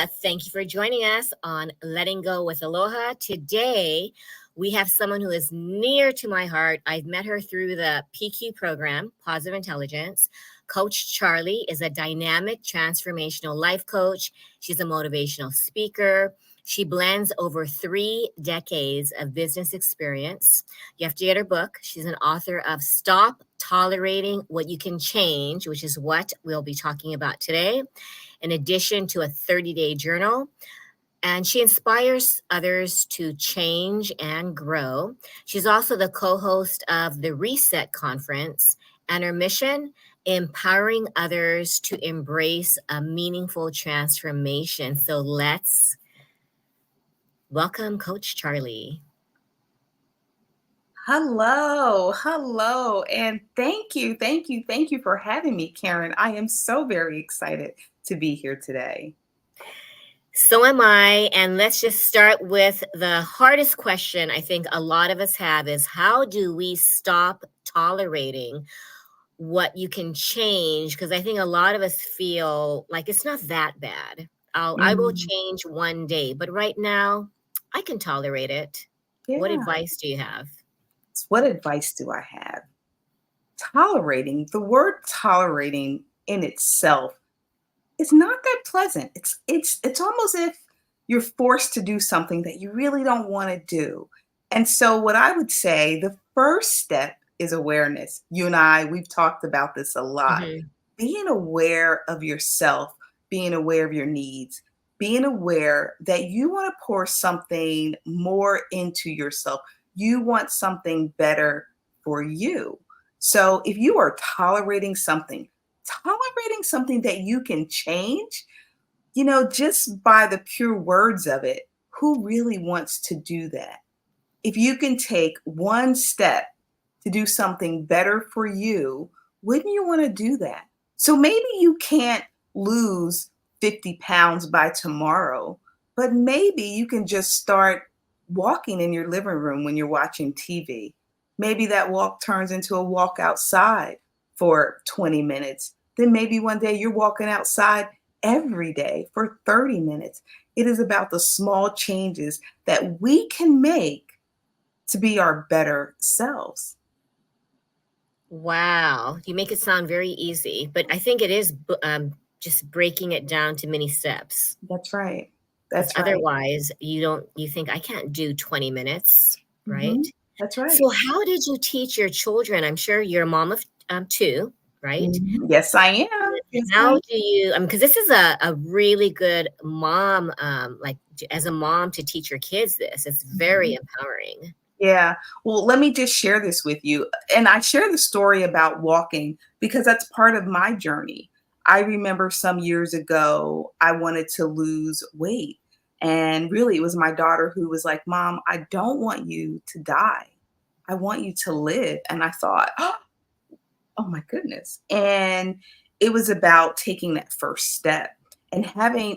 Thank you for joining us on Letting Go with Aloha. Today, we have someone who is near to my heart. I've met her through the PQ program, Positive Intelligence. Coach Charley is a dynamic transformational life coach. She's a motivational speaker. She blends over 3 decades of business experience. You have to get her book. She's an author of Stop Tolerating What You Can Change, which is what we'll be talking about today, in addition to a 30-day journal. And she inspires others to change and grow. She's also the co-host of the Reset Conference, and her mission, empowering others to embrace a meaningful transformation. So let's welcome Coach Charley. Hello, and thank you for having me, Karen. I am so very excited to be here today. So am I. And let's just start with the hardest question I think a lot of us have is, how do we stop tolerating what you can change? Because I think a lot of us feel like it's not that bad. I will Mm, change one day, but right now I can tolerate it. What yeah. advice do you have? What advice do I have? Tolerating, the word tolerating in itself is not that pleasant. It's almost if you're forced to do something that you really don't want to do. And so what I would say, the first step is awareness. You and I, we've talked about this a lot. Mhm. Being aware of yourself, being aware of your needs, being aware that you want to pour something more into yourself. You want something better for you. So if you are tolerating something that you can change, just by the pure words of it, who really wants to do that? If you can take one step to do something better for you, wouldn't you want to do that? So maybe you can't lose 50 pounds by tomorrow, but maybe you can just start walking in your living room when you're watching TV. Maybe that walk turns into a walk outside for 20 minutes. Then maybe one day you're walking outside every day for 30 minutes. It is about the small changes that we can make to be our better selves. Wow. You make it sound very easy, but I think it is just breaking it down to many steps. That's right. Because That's right. otherwise you think I can't do 20 minutes, right? Mhm. That's right. So how did you teach your children? I'm sure you're a mom of two, right? Mhm. Yes, I am. Yes, I How am. do you, because this is a really good mom, as a mom to teach your kids this, it's very Mhm. empowering. Yeah. Well, let me just share this with you. And I share the story about walking because that's part of my journey. I remember some years ago, I wanted to lose weight. And really, it was my daughter who was like, Mom, I don't want you to die. I want you to live. And I thought, oh my goodness. And it was about taking that first step and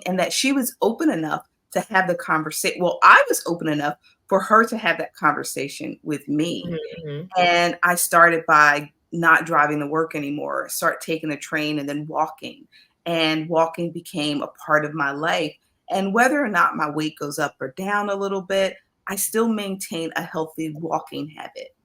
and that she was open enough to have the conversation. Well, I was open enough for her to have that conversation with me. Mhm. And I started by not driving to work anymore, start taking the train and then walking. And walking became a part of my life. And whether or not my weight goes up or down a little bit, I still maintain a healthy walking habit.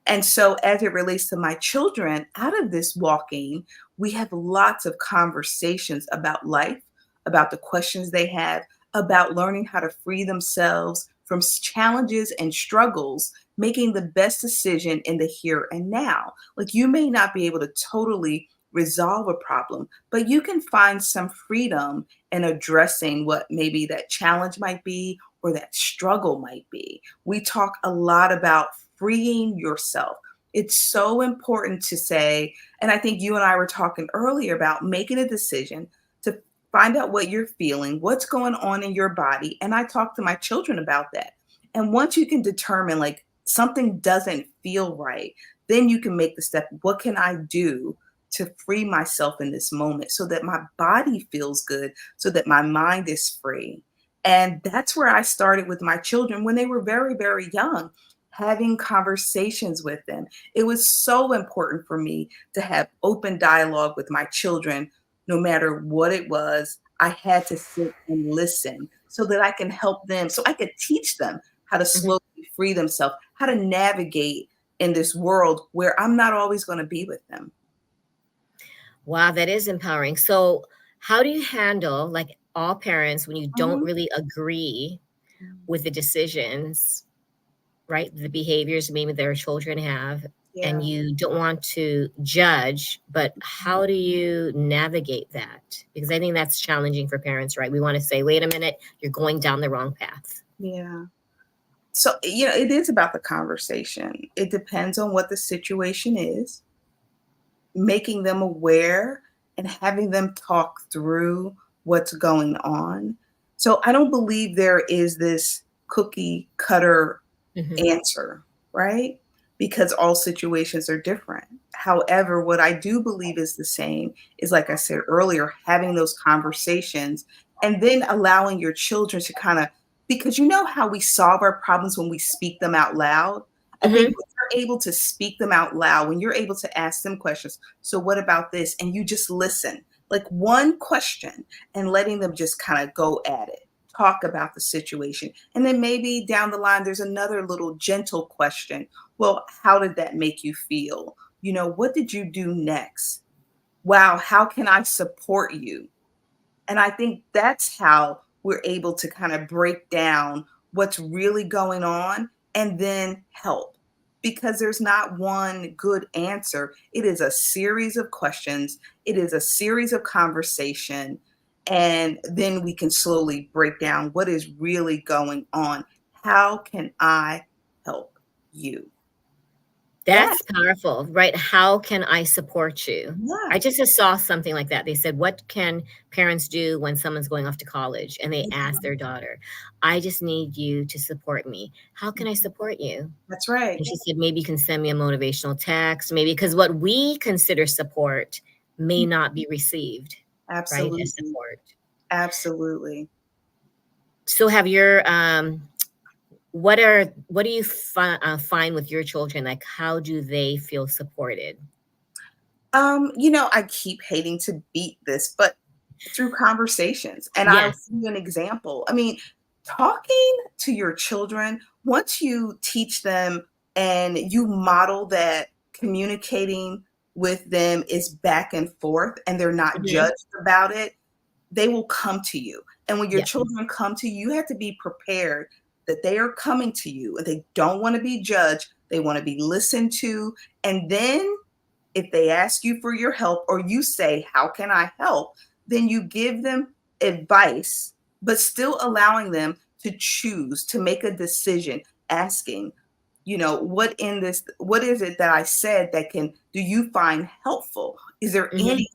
And so, as it relates to my children, out of this walking, we have lots of conversations about life, about the questions they have, about learning how to free themselves from challenges and struggles, making the best decision in the here and now. Like, you may not be able to totally resolve a problem, but you can find some freedom in addressing what maybe that challenge might be or that struggle might be. We talk a lot about freeing yourself. It's so important to say, and I think you and I were talking earlier about making a decision to find out what you're feeling, what's going on in your body. And I talk to my children about that. And once you can determine like something doesn't feel right, then you can make the step. What can I do to free myself in this moment so that my body feels good, so that my mind is free? And that's where I started with my children when they were very, very young, having conversations with them. It was so important for me to have open dialogue with my children, no matter what it was. I had to sit and listen so that I can help them, so I could teach them how to Mhm. slowly free themselves, how to navigate in this world where I'm not always going to be with them. Wow, that is empowering. So, how do you handle, like all parents, when you don't Mhm. really agree with the decisions, right? The behaviors maybe their children have, and Yeah. you don't want to judge, but how do you navigate that? Because I think that's challenging for parents, right? We want to say, wait a minute, you're going down the wrong path. Yeah. So, it is about the conversation. It depends on what the situation is, making them aware and having them talk through what's going on. So, I don't believe there is this cookie cutter Hmm. answer, right? Because all situations are different. However, what I do believe is the same is, like I said earlier, having those conversations and then allowing your children to kind of, because you know how we solve our problems when we speak them out loud. I think Hmm. when you're able to speak them out loud, when you're able to ask them questions, so what about this? And you just listen, like one question, and letting them just kind of go at it, talk about the situation. And then maybe down the line, there's another little gentle question. Well, how did that make you feel? What did you do next? Wow, how can I support you? And I think that's how we're able to kind of break down what's really going on and then help. Because there's not one good answer. It is a series of questions, it is a series of conversation, and then we can slowly break down what is really going on. How can I help you? That, That's powerful, right? How can I support you? yeah, I just saw something like that. They said, what can parents do when someone's going off to college? And they asked their daughter, I just need you to support me. How can I support you? that's right. And she said, maybe you can send me a motivational text, maybe because what we consider support may not be received, right? As Absolutely. support. Absolutely. So have your what do you find with your children? Like, how do they feel supported? I keep hating to beat this, but through conversations. And I'll Yes. give you an example. I mean, talking to your children, once you teach them and you model that communicating with them is back and forth and they're not Mhm. judged about it, they will come to you. And when your Yeah. children come to you, you have to be prepared that they are coming to you and they don't want to be judged. They want to be listened to. And then if they ask you for your help or you say, how can I help? Then you give them advice, but still allowing them to choose, to make a decision, asking, what is it that I said that do you find helpful? Is there Mhm. any?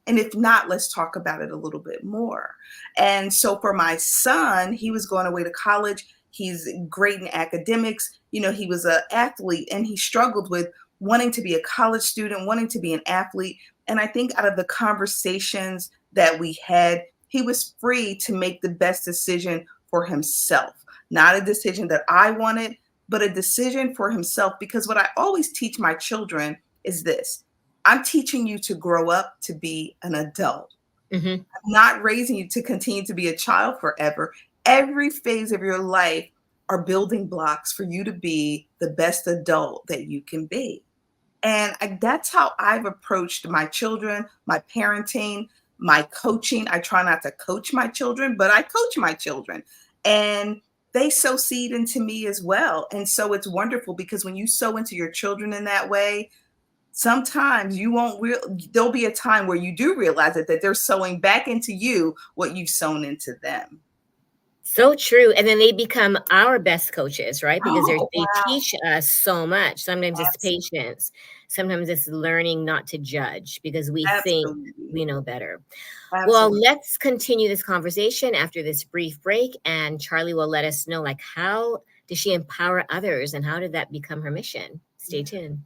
And if not, let's talk about it a little bit more. And so for my son, he was going away to college. He's great in academics. He was an athlete and he struggled with wanting to be a college student, wanting to be an athlete. And I think out of the conversations that we had, he was free to make the best decision for himself. Not a decision that I wanted, but a decision for himself. Because what I always teach my children is this: I'm teaching you to grow up to be an adult. Mhm. I'm not raising you to continue to be a child forever. Every phase of your life are building blocks for you to be the best adult that you can be. And that's how I've approached my children, my parenting, my coaching. I try not to coach my children, but I coach my children. And they sow seed into me as well. And so it's wonderful because when you sow into your children in that way, sometimes you won't there'll be a time where you do realize that they're sowing back into you what you've sown into them. So true, and then they become our best coaches, right? Because Oh, they wow. teach us so much. Sometimes it's Absolutely. patience, sometimes it's learning not to judge because we think Absolutely. we know better. Well, Absolutely. let's continue this conversation after this brief break, and Charlie will let us know, like, how does she empower others and how did that become her mission? Stay tuned.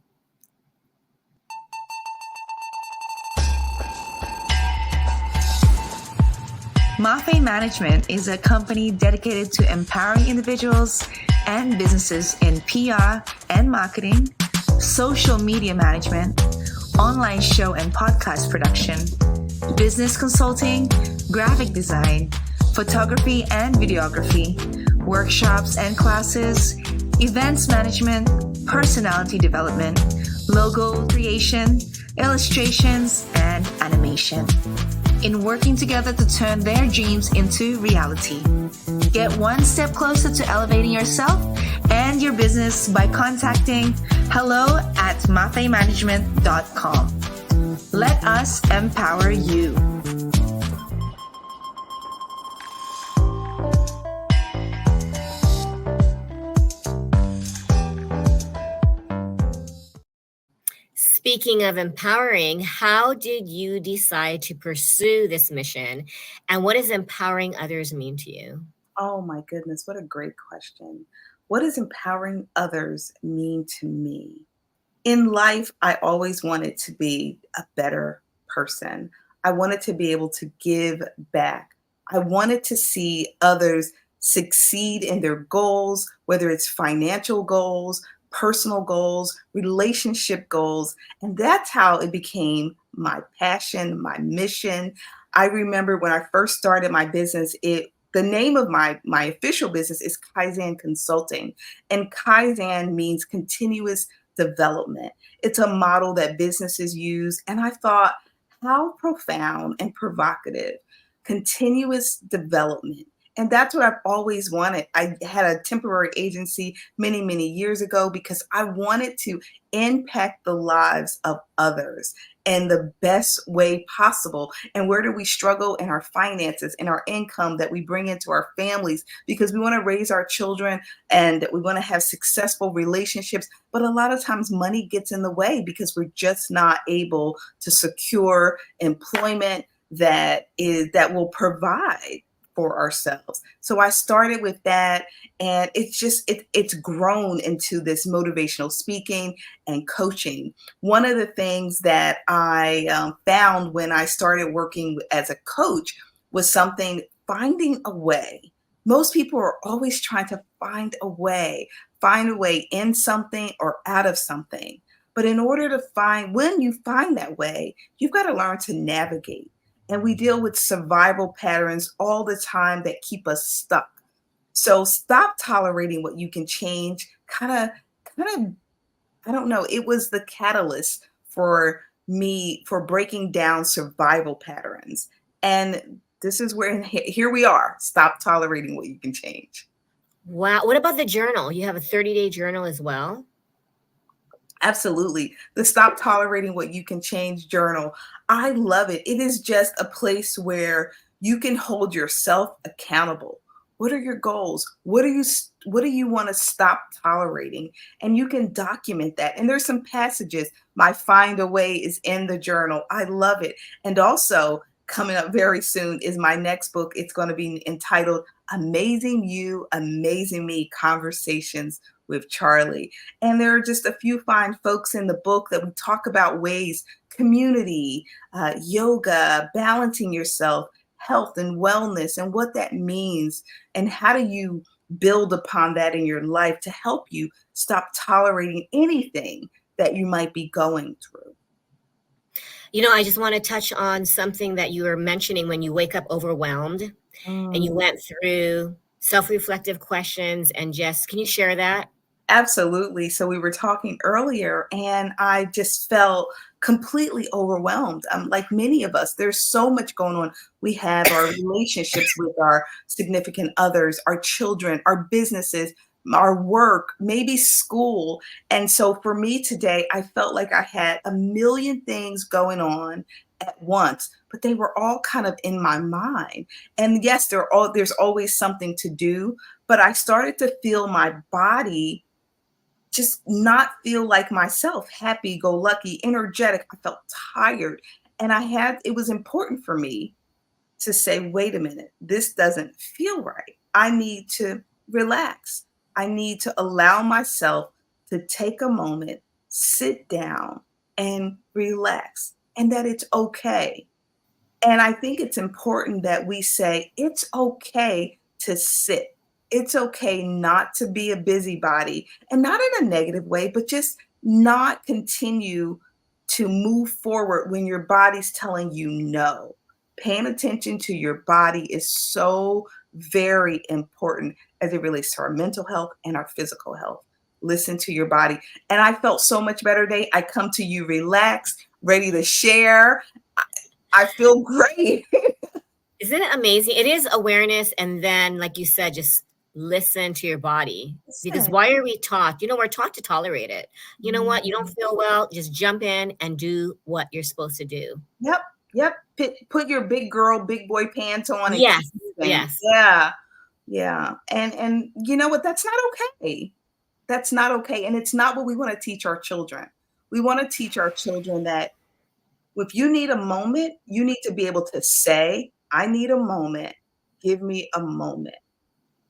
Mafe Management is a company dedicated to empowering individuals and businesses in PR and marketing, social media management, online show and podcast production, business consulting, graphic design, photography and videography, workshops and classes, events management, personality development, logo creation, illustrations, and animation. In working together to turn their dreams into reality. Get one step closer to elevating yourself and your business by contacting hello@mafemanagement.com. Let us empower you. Speaking of empowering, how did you decide to pursue this mission? And what does empowering others mean to you? Oh my goodness, what a great question. What does empowering others mean to me? In life, I always wanted to be a better person. I wanted to be able to give back. I wanted to see others succeed in their goals, whether it's financial goals, personal goals, relationship goals. And that's how it became my passion, my mission. I remember when I first started my business, the name of my official business is Kaizen Consulting. And Kaizen means continuous development. It's a model that businesses use. And I thought, how profound and provocative, continuous development. And that's what I've always wanted. I had a temporary agency many, many years ago because I wanted to impact the lives of others in the best way possible. And where do we struggle? In our finances, in our income that we bring into our families, because we want to raise our children and we want to have successful relationships. But a lot of times money gets in the way because we're just not able to secure employment that will provide for ourselves. So I started with that, and it's grown into this motivational speaking and coaching. One of the things that I found when I started working as a coach was finding a way. Most people are always trying to find a way in something or out of something. But in order to when you find that way, you've got to learn to navigate. And we deal with survival patterns all the time that keep us stuck. So stop tolerating what you can change. I don't know. It was the catalyst for me for breaking down survival patterns. And this is where here we are. Stop tolerating what you can change. Wow. What about the journal? You have a 30-day journal as well? Absolutely. The Stop Tolerating What You Can Change journal. I love it. It is just a place where you can hold yourself accountable. What are your goals? What do you want to stop tolerating? And you can document that. And there's some passages. My Find a Way is in the journal. I love it. And also coming up very soon is my next book. It's going to be entitled Amazing You, Amazing Me, Conversations with Charley. And there are just a few fine folks in the book that we talk about ways, community, yoga, balancing yourself, health and wellness, and what that means, and how do you build upon that in your life to help you stop tolerating anything that you might be going through. You know, I just want to touch on something that you were mentioning when you wake up overwhelmed and you went through self-reflective questions and can you share that? Absolutely. So we were talking earlier and I just felt completely overwhelmed. Like many of us, there's so much going on. We have our relationships with our significant others, our children, our businesses, our work, maybe school. And so for me today, I felt like I had a million things going on at once, but they were all kind of in my mind. And yes, there's always something to do, but I started to feel my body just not feel like myself, happy, go lucky, energetic. I felt tired. And it was important for me to say, wait a minute, this doesn't feel right. I need to relax. I need to allow myself to take a moment, sit down and relax, and that it's okay. And I think it's important that we say it's okay to sit. It's okay not to be a busybody, and not in a negative way, but just not continue to move forward when your body's telling you no. Paying attention to your body is so very important as it relates to our mental health and our physical health. Listen to your body. And I felt so much better today. I come to you relaxed, ready to share. I feel great. Isn't it amazing? It is awareness. And then, like you said, just listen to your body. Because why are we taught? We're taught to tolerate it. You know what? You don't feel well, just jump in and do what you're supposed to do. Yep. Put your big girl, big boy pants on. And yes. Yes. Yeah. And you know what? That's not okay. That's not okay. And it's not what we want to teach our children. We want to teach our children that if you need a moment, you need to be able to say, I need a moment. Give me a moment.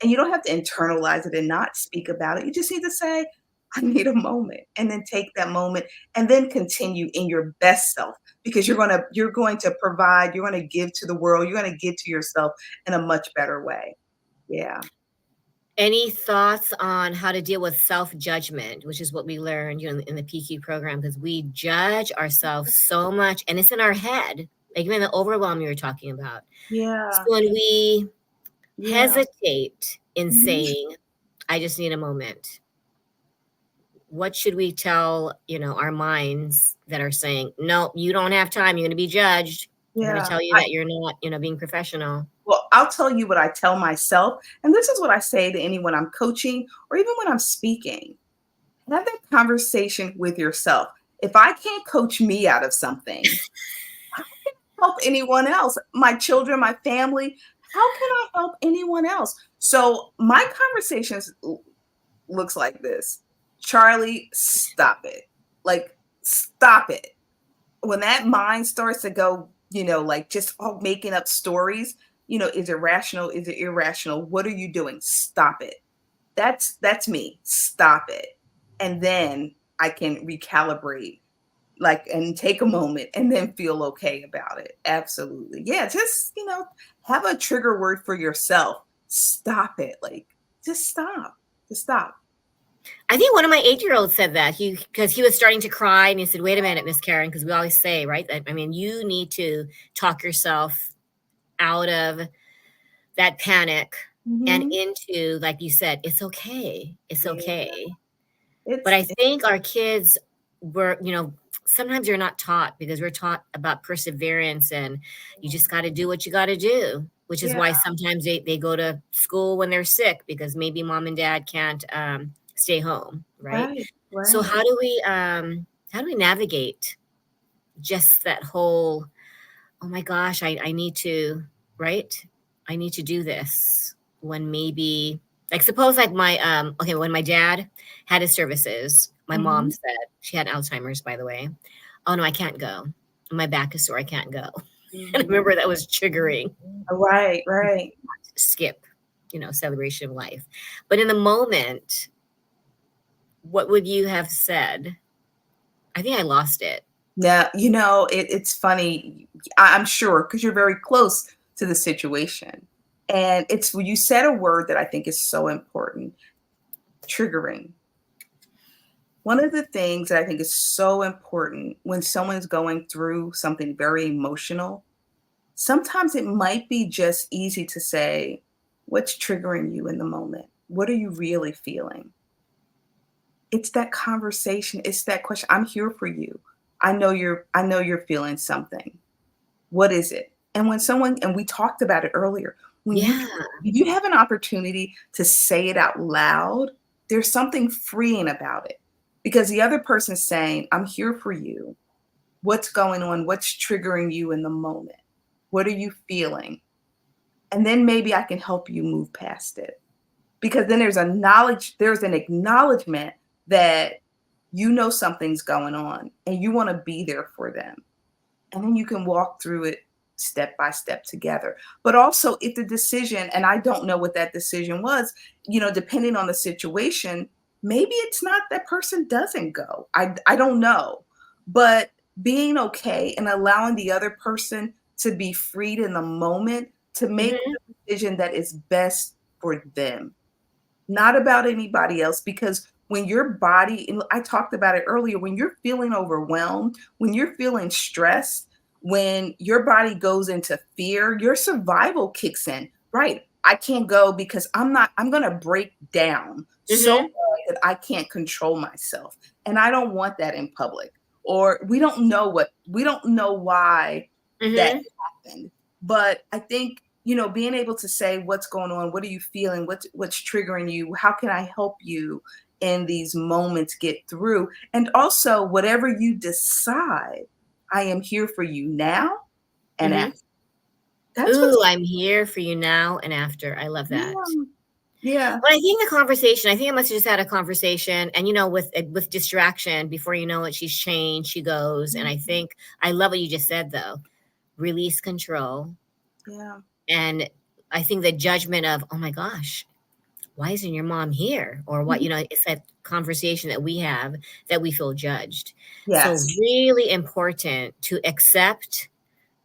And you don't have to internalize it and not speak about it. You just need to say, I need a moment, and then take that moment and then continue in your best self, because you're going to provide, you're going to give to the world, you're going to give to yourself in a much better way. Yeah. Any thoughts on how to deal with self-judgment, which is what we learned, in the PQ program, because we judge ourselves so much, and it's in our head, like even the overwhelm you were talking about. Yeah. So when we hesitate in saying, I just need a moment, what should we tell, our minds that are saying, no, you don't have time, you're going to be judged. I'm going to tell you that you're not, being professional. Well, I'll tell you what I tell myself. And this is what I say to anyone I'm coaching or even when I'm speaking. Have that conversation with yourself. If I can't coach me out of something, how can I help anyone else? My children, my family, how can I help anyone else? So my conversations looks like this. Charlie, stop it. Like, stop it. When that mind starts to go, like just all making up stories, is it rational? Is it irrational? What are you doing? Stop it. That's me. Stop it. And then I can recalibrate, and take a moment and then feel okay about it. Absolutely. Yeah. Just, have a trigger word for yourself. Stop it. Just stop. Just stop. I think one of my 8-year-olds said that because he was starting to cry, and he said, wait a minute, Miss Karen, because we always say, right? I mean, you need to talk yourself out of that panic and into, like you said, it's okay. It's okay. But I think our kids were, sometimes you're not taught, because we're taught about perseverance and you just got to do what you got to do, which is why sometimes they go to school when they're sick, because maybe mom and dad can't stay home. Right. So how do we navigate just that whole, oh my gosh, I need to, right? I need to do this, when maybe, like, suppose like when my dad had his services, my mom said, she had Alzheimer's, by the way. Oh no, I can't go. My back is sore. I can't go. And I remember that was triggering. Right. Skip, celebration of life. But in the moment, what would you have said? I think I lost it. Now, it's funny. I'm sure, because you're very close to the situation. And you said a word that I think is so important: triggering. One of the things that I think is so important when someone is going through something very emotional, sometimes it might be just easy to say, what's triggering you in the moment? What are you really feeling? It's that conversation. It's that question. I'm here for you. I know you're feeling something. What is it? And and we talked about it earlier, when you have an opportunity to say it out loud, there's something freeing about it, because the other person is saying, I'm here for you. What's going on? What's triggering you in the moment? What are you feeling? And then maybe I can help you move past it, because then there's an acknowledgement that something's going on and you want to be there for them. And then you can walk through it step by step together. But also, if the decision, and I don't know what that decision was, depending on the situation, maybe it's not that person doesn't go. I don't know. But being okay and allowing the other person to be freed in the moment to make the decision that is best for them, not about anybody else. Because when your body, and I talked about it earlier, when you're feeling overwhelmed, when you're feeling stressed, when your body goes into fear, your survival kicks in. Right. I can't go because I'm going to break down so Mm-hmm. bad that I can't control myself. And I don't want that in public. Or we don't know why that Mm-hmm. happened. But I think, being able to say what's going on, what are you feeling, what's triggering you, how can I help you in these moments get through? And also, whatever you decide, I am here for you now and Mm-hmm. after. That's what's Ooh, I'm here for you now and after. I love that. yeah. Yeah. But I think I think I must have just had a conversation, and with distraction, before you know it, she's changed, she goes. And I think I love what you just said though. Release control. Yeah. And I think the judgment of, oh my gosh, why isn't your mom here? Or what, it's that conversation that we have that we feel judged. So Yes. really important to accept,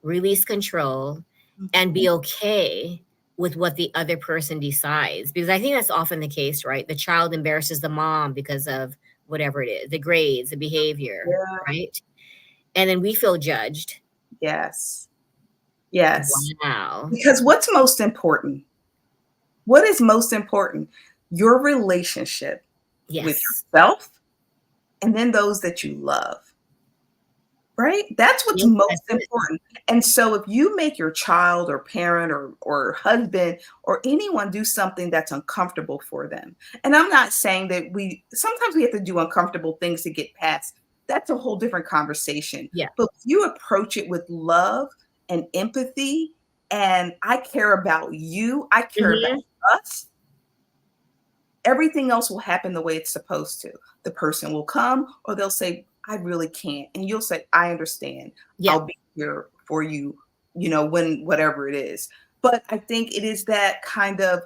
release control, and be okay with what the other person decides. Because I think that's often the case, right? The child embarrasses the mom because of whatever it is, the grades, the behavior, Yeah. right? And then we feel judged. Yes. Yes. Wow. Because what's most important? What is most important? Your relationship with Yes. yourself and then those that you love. Right? That's what's Yep, most that's it. important. And so if you make your child or parent or husband or anyone do something that's uncomfortable for them, and I'm not saying that sometimes we have to do uncomfortable things to get past. That's a whole different conversation. Yeah. But if you approach it with love and empathy, and I care about you, I care about us, everything else will happen the way it's supposed to. The person will come or they'll say, I really can't. And you'll say, I understand. Yeah. I'll be here for you, when whatever it is. But I think it is that kind of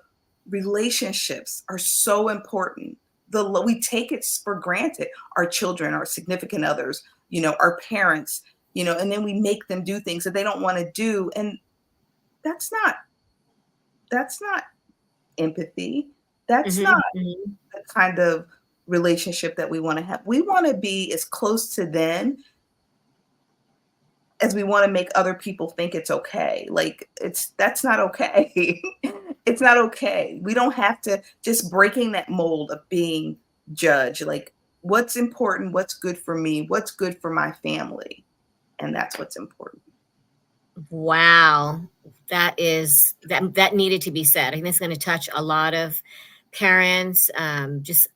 relationships are so important. We take it for granted. Our children, our significant others, our parents, and then we make them do things that they don't want to do. And that's not empathy. That's not Mm-hmm. the kind of relationship that we want to have. We want to be as close to them as we want to make other people think it's okay. Like that's not okay. It's not okay. We don't have to just breaking that mold of being judged. Like what's important, what's good for me, what's good for my family. And that's what's important. Wow. That needed to be said. I think that's going to touch a lot of parents, just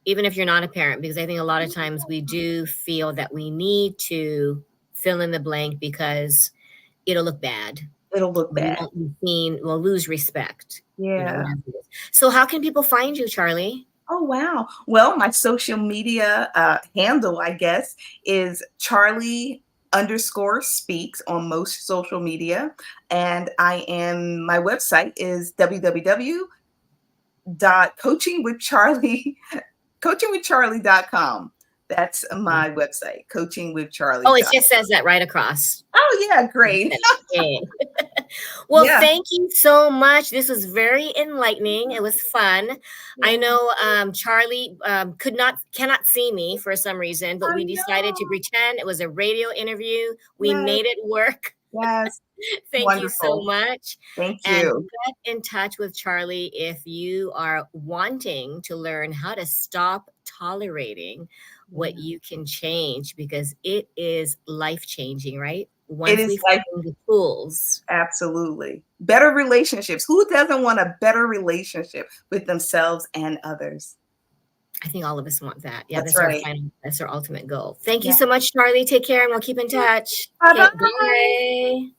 even if you're not a parent, because I think a lot of times we do feel that we need to fill in the blank because it'll look bad. It'll look We bad. won't be seen. We'll lose respect. Yeah. Whatever it is. So how can people find you, Charley? Oh, wow. Well, my social media handle, I guess, is Charley_speaks on most social media. And my website is coachingwithcharley.com. That's my website, coachingwithcharley. Oh, it just says that right across. Oh, yeah, great. Okay. Well, Yeah. thank you so much. This was very enlightening. It was fun. I Yeah. know Charley cannot see me for some reason, but I we decided to know. pretend it was a radio interview. We Yes. made it work. Yes. Thank you so Wonderful. much. Thank And you. get in touch with Charley if you are wanting to learn how to stop tolerating what you can change, because it is life-changing, right? Once is we like find the tools. Absolutely. Better relationships. Who doesn't want a better relationship with themselves and others? I think all of us want that. Yeah, That's right. That's our ultimate goal. Thank you Yeah. so much, Charley. Take care and we'll keep in touch. Bye-bye. Okay, bye.